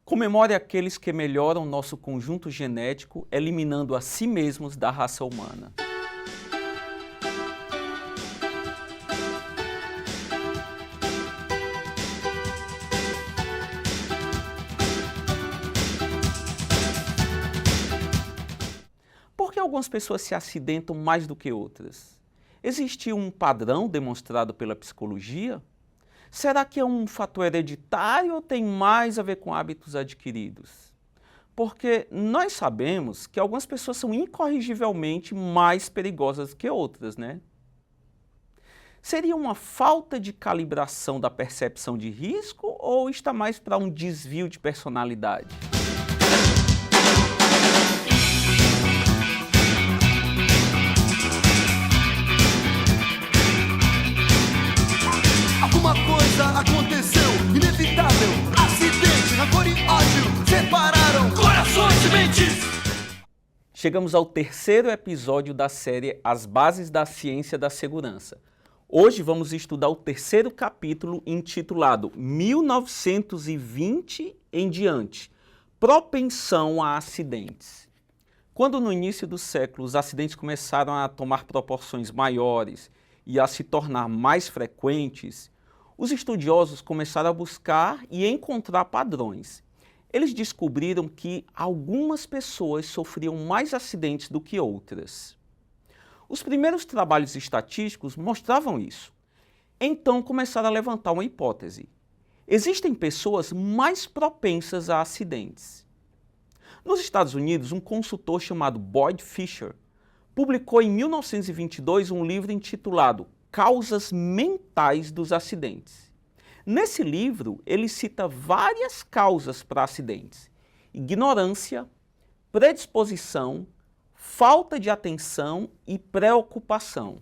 Comemore aqueles que melhoram nosso conjunto genético, eliminando a si mesmos da raça humana. Por que algumas pessoas se acidentam mais do que outras? Existe um padrão demonstrado pela psicologia? Será que é um fator hereditário ou tem mais a ver com hábitos adquiridos? Porque nós sabemos que algumas pessoas são incorrigivelmente mais perigosas que outras, né? Seria uma falta de calibração da percepção de risco ou está mais para um desvio de personalidade? Alguma coisa aconteceu, inevitável, acidente, rancor e ódio separaram corações e mentes. Chegamos ao terceiro episódio da série As Bases da Ciência da Segurança. Hoje vamos estudar o terceiro capítulo intitulado 1920 em diante, propensão a acidentes. Quando no início do século os acidentes começaram a tomar proporções maiores e a se tornar mais frequentes, os estudiosos começaram a buscar e encontrar padrões. Eles descobriram que algumas pessoas sofriam mais acidentes do que outras. Os primeiros trabalhos estatísticos mostravam isso. Então começaram a levantar uma hipótese. Existem pessoas mais propensas a acidentes. Nos Estados Unidos, um consultor chamado Boyd Fisher publicou em 1922 um livro intitulado Causas Mentais dos Acidentes. Nesse livro, ele cita várias causas para acidentes: ignorância, predisposição, falta de atenção e preocupação.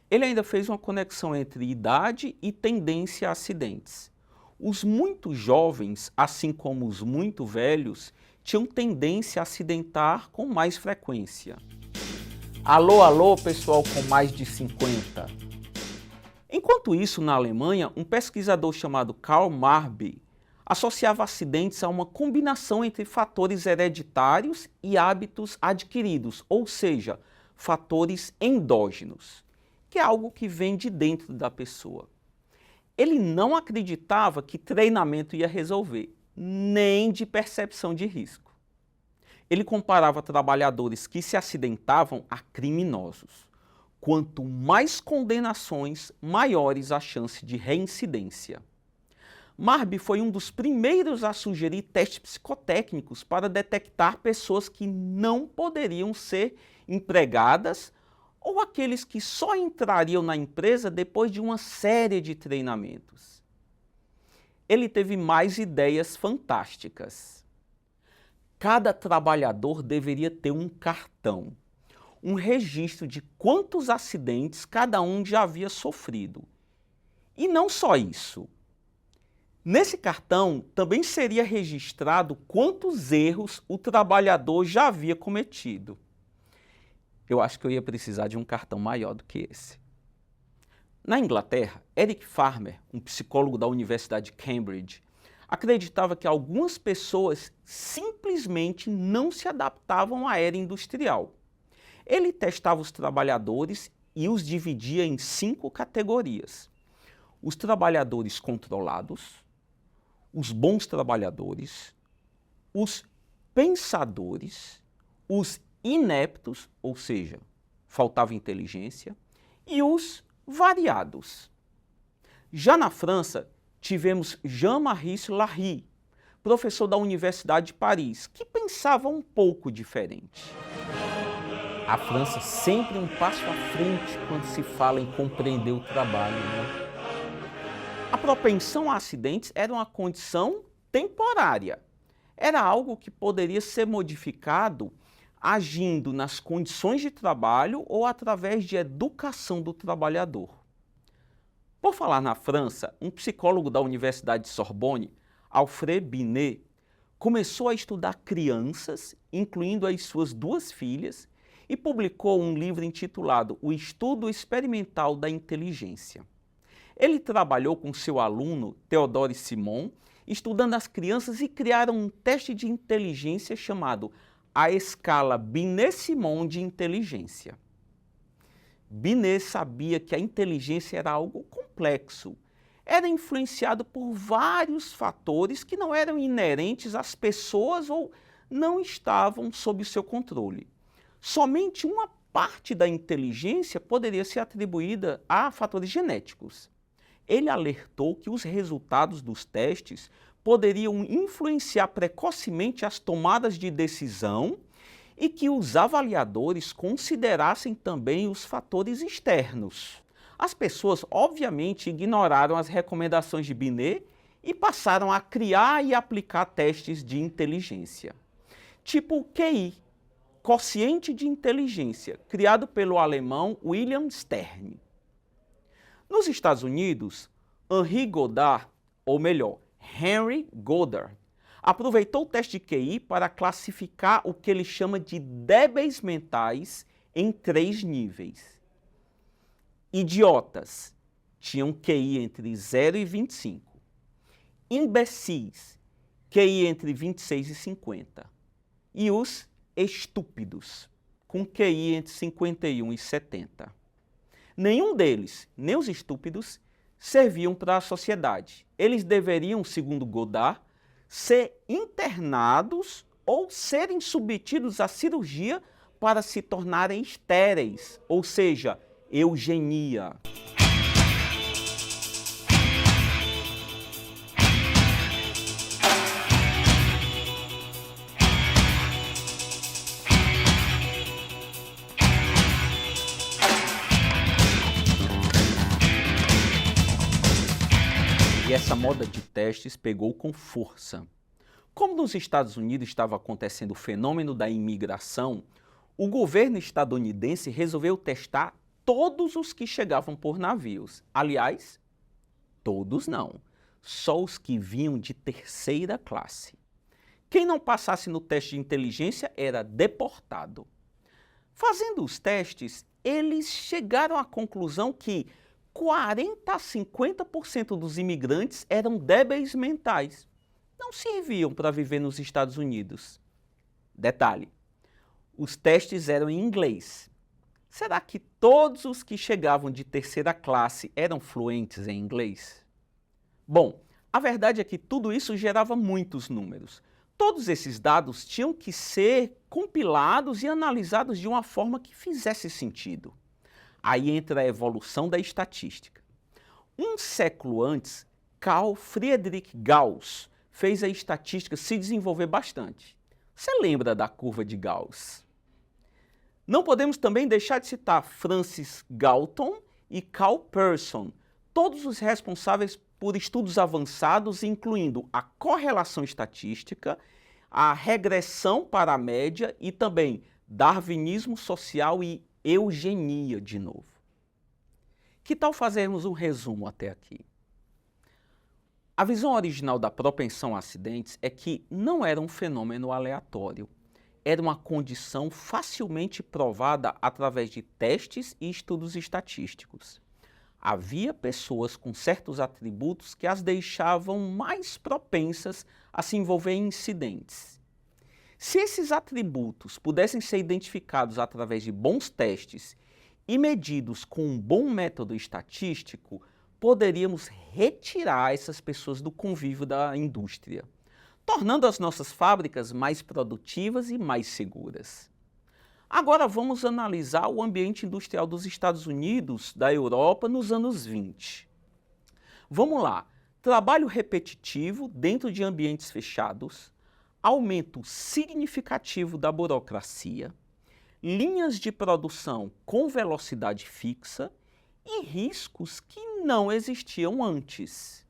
Ele ainda fez uma conexão entre idade e tendência a acidentes. Os muito jovens, assim como os muito velhos, tinham tendência a acidentar com mais frequência. Alô, alô, pessoal com mais de 50. Enquanto isso, na Alemanha, um pesquisador chamado Karl Marby associava acidentes a uma combinação entre fatores hereditários e hábitos adquiridos, ou seja, fatores endógenos, que é algo que vem de dentro da pessoa. Ele não acreditava que treinamento ia resolver, nem de percepção de risco. Ele comparava trabalhadores que se acidentavam a criminosos. Quanto mais condenações, maiores a chance de reincidência. Marby foi um dos primeiros a sugerir testes psicotécnicos para detectar pessoas que não poderiam ser empregadas ou aqueles que só entrariam na empresa depois de uma série de treinamentos. Ele teve mais ideias fantásticas. Cada trabalhador deveria ter um cartão, um registro de quantos acidentes cada um já havia sofrido. E não só isso. Nesse cartão também seria registrado quantos erros o trabalhador já havia cometido. Eu acho que eu ia precisar de um cartão maior do que esse. Na Inglaterra, Eric Farmer, um psicólogo da Universidade de Cambridge, acreditava que algumas pessoas simplesmente não se adaptavam à era industrial. Ele testava os trabalhadores e os dividia em 5 categorias: os trabalhadores controlados, os bons trabalhadores, os pensadores, os ineptos, ou seja, faltava inteligência, e os variados. Já na França, tivemos Jean-Marie Larry, professor da Universidade de Paris, que pensava um pouco diferente. A França sempre um passo à frente quando se fala em compreender o trabalho, né? A propensão a acidentes era uma condição temporária. Era algo que poderia ser modificado agindo nas condições de trabalho ou através de educação do trabalhador. Por falar na França, um psicólogo da Universidade de Sorbonne, Alfred Binet, começou a estudar crianças, incluindo as suas 2 filhas, e publicou um livro intitulado O Estudo Experimental da Inteligência. Ele trabalhou com seu aluno Théodore Simon estudando as crianças e criaram um teste de inteligência chamado a escala Binet-Simon de inteligência. Binet sabia que a inteligência era algo complexo. Era influenciado por vários fatores que não eram inerentes às pessoas ou não estavam sob seu controle. Somente uma parte da inteligência poderia ser atribuída a fatores genéticos. Ele alertou que os resultados dos testes poderiam influenciar precocemente as tomadas de decisão e que os avaliadores considerassem também os fatores externos. As pessoas, obviamente, ignoraram as recomendações de Binet e passaram a criar e aplicar testes de inteligência. Tipo o QI, quociente de inteligência, criado pelo alemão William Stern. Nos Estados Unidos, Henry Goddard, ou melhor, Henry Goddard, aproveitou o teste de QI para classificar o que ele chama de débeis mentais em 3 níveis. Idiotas tinham QI entre 0 e 25. Imbecis, QI entre 26 e 50. E os estúpidos, com QI entre 51 e 70. Nenhum deles, nem os estúpidos, serviam para a sociedade. Eles deveriam, segundo Goddard, ser internados ou serem submetidos à cirurgia para se tornarem estéreis, ou seja, eugenia. E essa moda de testes pegou com força. Como nos Estados Unidos estava acontecendo o fenômeno da imigração, o governo estadunidense resolveu testar todos os que chegavam por navios. Aliás, todos não, só os que vinham de 3ª classe. Quem não passasse no teste de inteligência era deportado. Fazendo os testes, eles chegaram à conclusão que 40 a 50% dos imigrantes eram débeis mentais. Não serviam para viver nos Estados Unidos. Detalhe, os testes eram em inglês. Será que todos os que chegavam de 3ª classe eram fluentes em inglês? Bom, a verdade é que tudo isso gerava muitos números. Todos esses dados tinham que ser compilados e analisados de uma forma que fizesse sentido. Aí entra a evolução da estatística. Um século antes, Carl Friedrich Gauss fez a estatística se desenvolver bastante. Você lembra da curva de Gauss? Não podemos também deixar de citar Francis Galton e Karl Pearson, todos os responsáveis por estudos avançados, incluindo a correlação estatística, a regressão para a média e também darwinismo social e eugenia de novo. Que tal fazermos um resumo até aqui? A visão original da propensão a acidentes é que não era um fenômeno aleatório. Era uma condição facilmente provada através de testes e estudos estatísticos. Havia pessoas com certos atributos que as deixavam mais propensas a se envolver em incidentes. Se esses atributos pudessem ser identificados através de bons testes e medidos com um bom método estatístico, poderíamos retirar essas pessoas do convívio da indústria, tornando as nossas fábricas mais produtivas e mais seguras. Agora vamos analisar o ambiente industrial dos Estados Unidos, da Europa, nos anos 20. Vamos lá. Trabalho repetitivo dentro de ambientes fechados, aumento significativo da burocracia, linhas de produção com velocidade fixa e riscos que não existiam antes.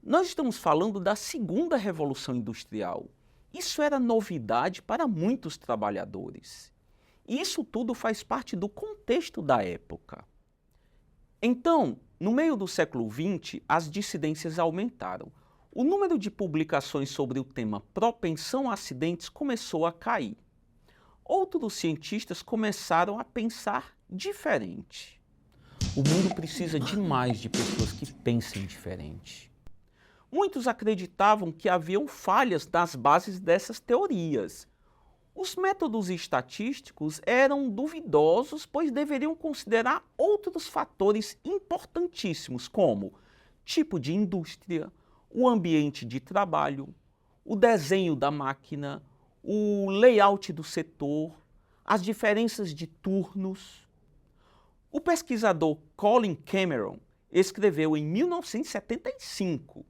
Nós estamos falando da segunda revolução industrial. Isso era novidade para muitos trabalhadores. E isso tudo faz parte do contexto da época. Então, no meio do século XX, as dissidências aumentaram. O número de publicações sobre o tema propensão a acidentes começou a cair. Outros cientistas começaram a pensar diferente. O mundo precisa demais de pessoas que pensem diferente. Muitos acreditavam que haviam falhas nas bases dessas teorias. Os métodos estatísticos eram duvidosos, pois deveriam considerar outros fatores importantíssimos, como tipo de indústria, o ambiente de trabalho, o desenho da máquina, o layout do setor, as diferenças de turnos. O pesquisador Colin Cameron escreveu em 1975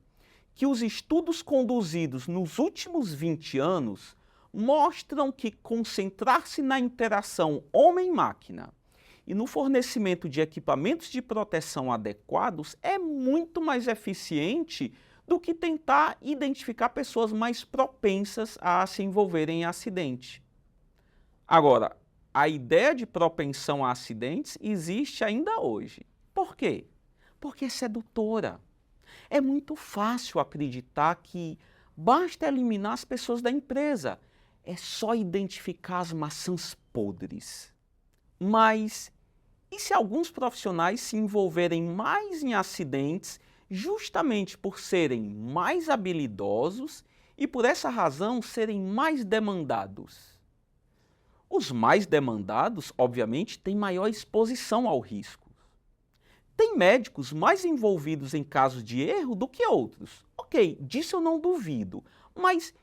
que os estudos conduzidos nos últimos 20 anos mostram que concentrar-se na interação homem-máquina e no fornecimento de equipamentos de proteção adequados é muito mais eficiente do que tentar identificar pessoas mais propensas a se envolverem em acidente. Agora, a ideia de propensão a acidentes existe ainda hoje. Por quê? Porque é sedutora. É muito fácil acreditar que basta eliminar as pessoas da empresa. É só identificar as maçãs podres. Mas e se alguns profissionais se envolverem mais em acidentes justamente por serem mais habilidosos e por essa razão serem mais demandados? Os mais demandados, obviamente, têm maior exposição ao risco. Tem médicos mais envolvidos em casos de erro do que outros. Ok, disso eu não duvido, mas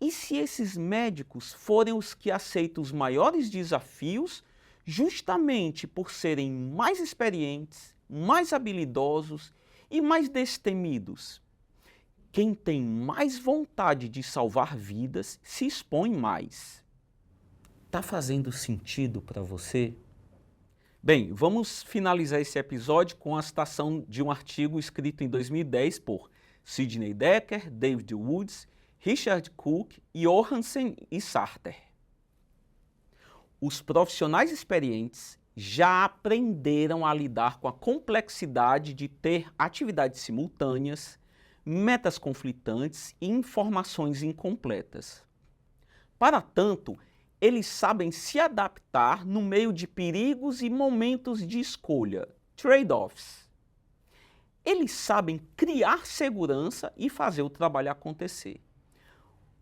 e se esses médicos forem os que aceitam os maiores desafios justamente por serem mais experientes, mais habilidosos e mais destemidos? Quem tem mais vontade de salvar vidas se expõe mais. Tá fazendo sentido para você? Bem, vamos finalizar esse episódio com a citação de um artigo escrito em 2010 por Sidney Dekker, David Woods, Richard Cook, Johansen e Sarter. Os profissionais experientes já aprenderam a lidar com a complexidade de ter atividades simultâneas, metas conflitantes e informações incompletas. Para tanto, eles sabem se adaptar no meio de perigos e momentos de escolha, trade-offs. Eles sabem criar segurança e fazer o trabalho acontecer.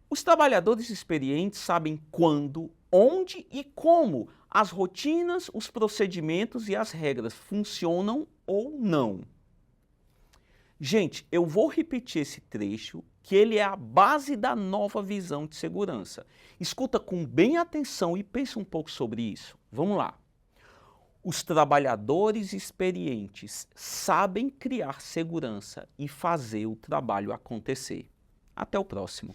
Os trabalhadores experientes sabem quando, onde e como as rotinas, os procedimentos e as regras funcionam ou não. Gente, eu vou repetir esse trecho, que ele é a base da nova visão de segurança. Escuta com bem atenção e pensa um pouco sobre isso. Vamos lá. Os trabalhadores experientes sabem criar segurança e fazer o trabalho acontecer. Até o próximo.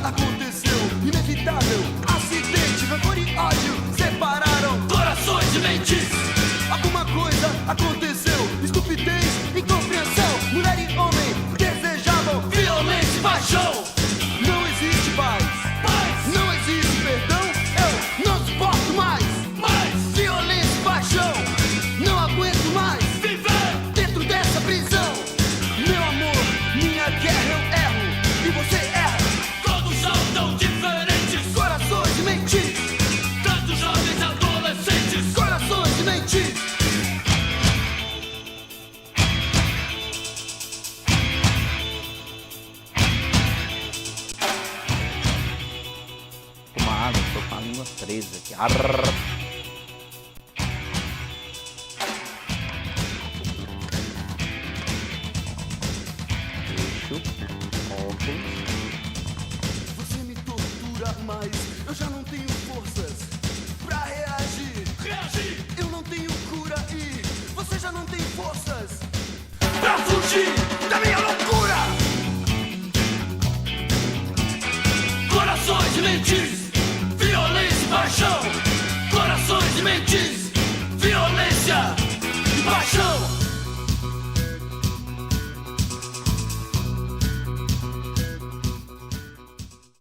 Aconteceu, inevitável, acidente, rancor e ódio separaram corações e mentes. Alguma coisa aconteceu, estupidez, incompreensão. Mulher e homem desejavam violência e paixão. Não existe paz, não existe perdão. Eu não suporto mais violência e paixão. Não aguento mais viver dentro dessa prisão. Meu amor, minha guerra, eu erro e você erra. Tão diferentes, Corações e mentes, tantos jovens adolescentes. corações e mentes. Uma água, estou com a língua presa aqui. Arrr. Fecho, óculos. Você me tortura, mas eu já não tenho forças pra reagir. Reagir!